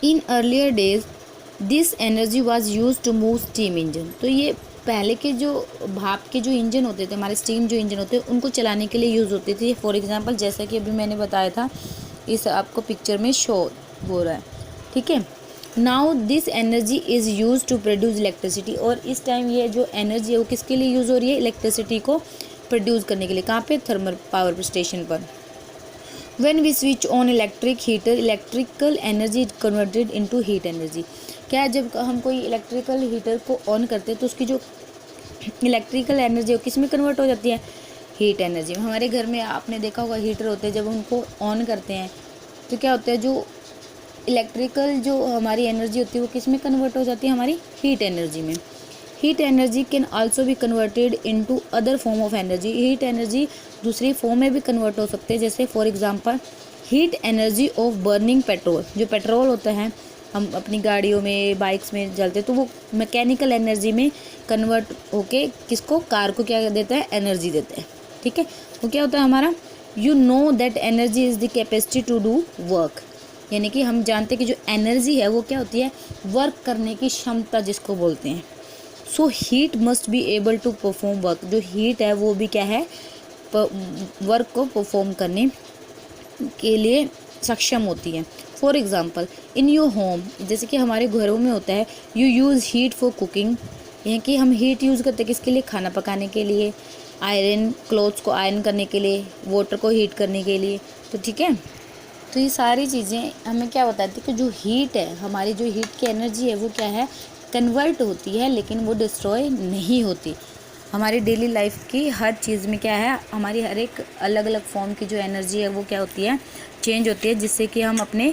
In earlier days this energy was use to move steam engine. तो ये पहले के जो भाप के जो इंजन होते थे, हमारे स्टीम जो इंजन होते हैं, उनको चलाने के लिए यूज़ होती थी। फॉर एग्जांपल जैसा कि अभी मैंने बताया था, इस आपको पिक्चर में शो हो रहा है, ठीक है। Now this energy is use to produce electricity. और इस टाइम ये जो एनर्जी है वो किसके लिए यूज़ हो रही है? इलेक्ट्रिसिटी को प्रोड्यूस करने के लिए। कहाँ पे? थर्मल पावर स्टेशन पर। When we switch on electric heater, electrical energy is converted into heat energy। क्या जब हम कोई इलेक्ट्रिकल हीटर को ऑन करते हैं तो उसकी जो इलेक्ट्रिकल एनर्जी है किस में कन्वर्ट हो जाती है? हीट एनर्जी में। हमारे घर में आपने देखा होगा हीटर होते हैं, जब उनको ऑन करते हैं तो क्या होता है, जो इलेक्ट्रिकल जो हमारी एनर्जी होती है वो किस में कन्वर्ट हो जाती है? हमारी हीट एनर्जी में। Heat energy can also be converted into other form of energy. Heat energy दूसरी फॉर्म में भी कन्वर्ट हो सकते हैं, जैसे for example heat energy of burning petrol. जो पेट्रोल होता है हम अपनी गाड़ियों में, बाइक्स में जलते हैं, तो वो मैकेनिकल एनर्जी में कन्वर्ट होके किसको? कार को क्या देता है? एनर्जी देता है, ठीक है। वो क्या होता है हमारा? You know that energy is the capacity to do work. यानी कि हम जानते हैं कि जो एनर्जी है वो क्या होती है? वर्क करने की क्षमता जिसको बोलते हैं। So heat must be able to perform work. जो हीट है वो भी क्या है? वर्क को परफॉर्म करने के लिए सक्षम होती है। For example in your home, जैसे कि हमारे घरों में होता है, you use heat for cooking. यानी कि हम हीट यूज़ करते हैं किसके लिए? खाना पकाने के लिए, आयरन क्लोथ्स को आयरन करने के लिए, वाटर को हीट करने के लिए। तो ठीक है, तो ये सारी चीज़ें हमें क्या बताती है कि जो हीट है, हमारी जो हीट की एनर्जी है वो क्या है? कन्वर्ट होती है, लेकिन वो डिस्ट्रॉय नहीं होती। हमारी डेली लाइफ की हर चीज़ में क्या है? हमारी हर एक अलग अलग फॉर्म की जो एनर्जी है वो क्या होती है? चेंज होती है, जिससे कि हम अपने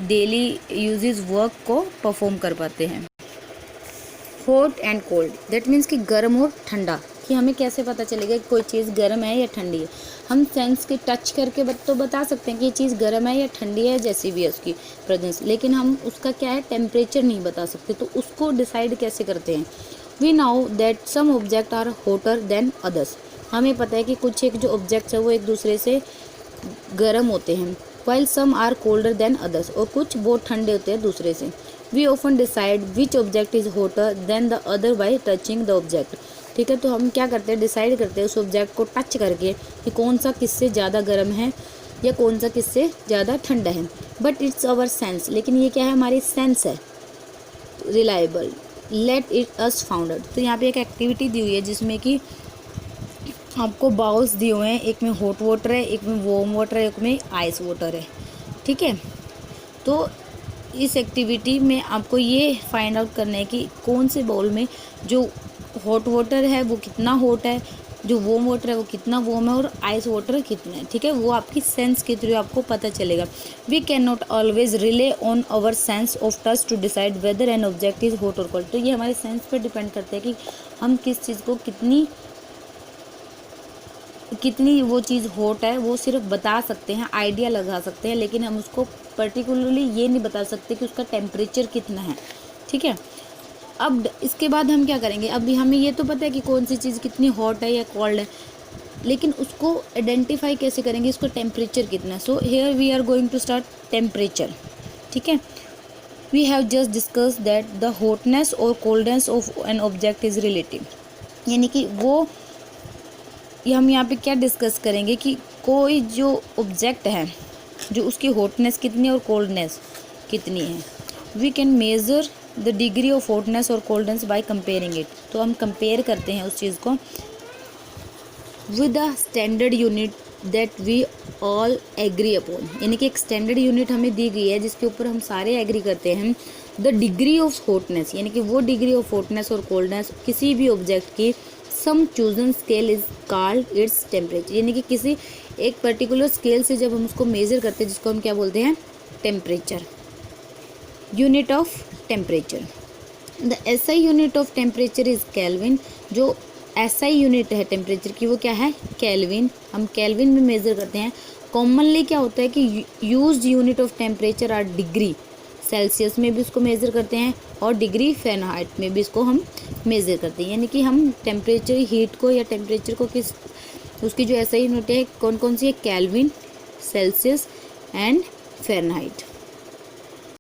डेली यूजेस वर्क को परफॉर्म कर पाते हैं। Hot and cold, that means कि गर्म और ठंडा। कि हमें कैसे पता चलेगा कि कोई चीज़ गर्म है या ठंडी है? हम सेंस के टच करके तो बता सकते हैं कि ये चीज़ गर्म है या ठंडी है, जैसी भी है उसकी प्रेजेंस, लेकिन हम उसका क्या है? टेम्परेचर नहीं बता सकते। तो उसको डिसाइड कैसे करते हैं? We now that some object are hotter than others. हमें पता है कि कुछ एक जो ऑब्जेक्ट्स है वो एक दूसरे से गर्म होते हैं, while some are colder than others, और कुछ बहुत ठंडे होते हैं दूसरे से। We often decide which object is hotter than the other by touching the object. ठीक है, तो हम क्या करते हैं? डिसाइड करते हैं उस ऑब्जेक्ट को टच करके कि कौन सा किससे ज़्यादा गर्म है या कौन सा किससे ज़्यादा ठंडा है। बट इट्स अवर सेंस, लेकिन ये क्या है? हमारी सेंस है। Reliable, let it us founded. तो यहाँ पे एक एक्टिविटी दी हुई है जिसमें कि आपको बाउल्स दिए हुए हैं, एक में हॉट वाटर है, एक में वार्म वाटर है, एक में आइस वाटर है, ठीक है। तो इस एक्टिविटी में आपको ये फाइंड आउट करना है कि कौन से बाउल में जो हॉट वाटर है वो कितना हॉट है, जो वार्म वाटर है वो कितना वार्म है, और आइस वाटर कितना है, ठीक है। वो आपकी सेंस के थ्रू आपको पता चलेगा। We can not always rely on our sense of touch to decide whether an object is hot और कोल्ड। तो ये हमारे सेंस पे डिपेंड करता है कि हम किस चीज़ को कितनी वो चीज़ हॉट है वो सिर्फ बता सकते हैं, आइडिया लगा सकते हैं, लेकिन हम उसको पर्टिकुलरली ये नहीं बता सकते कि उसका टेम्परेचर कितना है, ठीक है। अब इसके बाद हम क्या करेंगे? अभी हमें ये तो पता है कि कौन सी चीज़ कितनी हॉट है या कोल्ड है, लेकिन उसको आइडेंटिफाई कैसे करेंगे? इसका टेम्परेचर कितना है। So here we are going to start temperature, ठीक है। We have just discuss that the hotness और coldness of an object is relative. यानी कि वो ये हम यहाँ पे क्या डिस्कस करेंगे कि कोई जो ऑब्जेक्ट है जो उसकी हॉटनेस कितनी है और कोल्डनेस कितनी है। We can measure the degree of hotness और कोल्डनेस बाय कंपेयरिंग इट। तो हम कंपेयर करते हैं उस चीज़ को with the standard unit that we all agree upon. यानी कि एक स्टैंडर्ड यूनिट हमें दी गई है जिसके ऊपर हम सारे एग्री करते हैं। द डिग्री ऑफ हॉटनेस, यानी कि वो डिग्री ऑफ हॉटनेस और कोल्डनेस किसी भी ऑब्जेक्ट की some chosen scale is called its temperature. यानी कि किसी एक पर्टिकुलर स्केल से जब हम उसको मेज़र करते हैं जिसको हम क्या बोलते हैं? Temperature, unit of temperature. The SI unit of temperature is kelvin. जो एसआई यूनिट है टेम्परेचर की वो क्या है? केल्विन। हम केल्विन में मेज़र करते हैं। कॉमनली क्या होता है कि used unit of temperature are degree. Celsius में भी उसको मेज़र करते हैं और डिग्री फ़ारेनहाइट में भी इसको हम मेज़र करते हैं। यानी कि हम टेम्परेचर, हीट को या टेम्परेचर को किस उसकी जो एसआई यूनिट है कौन कौन सी है? Kelvin, Celsius and Fahrenheit.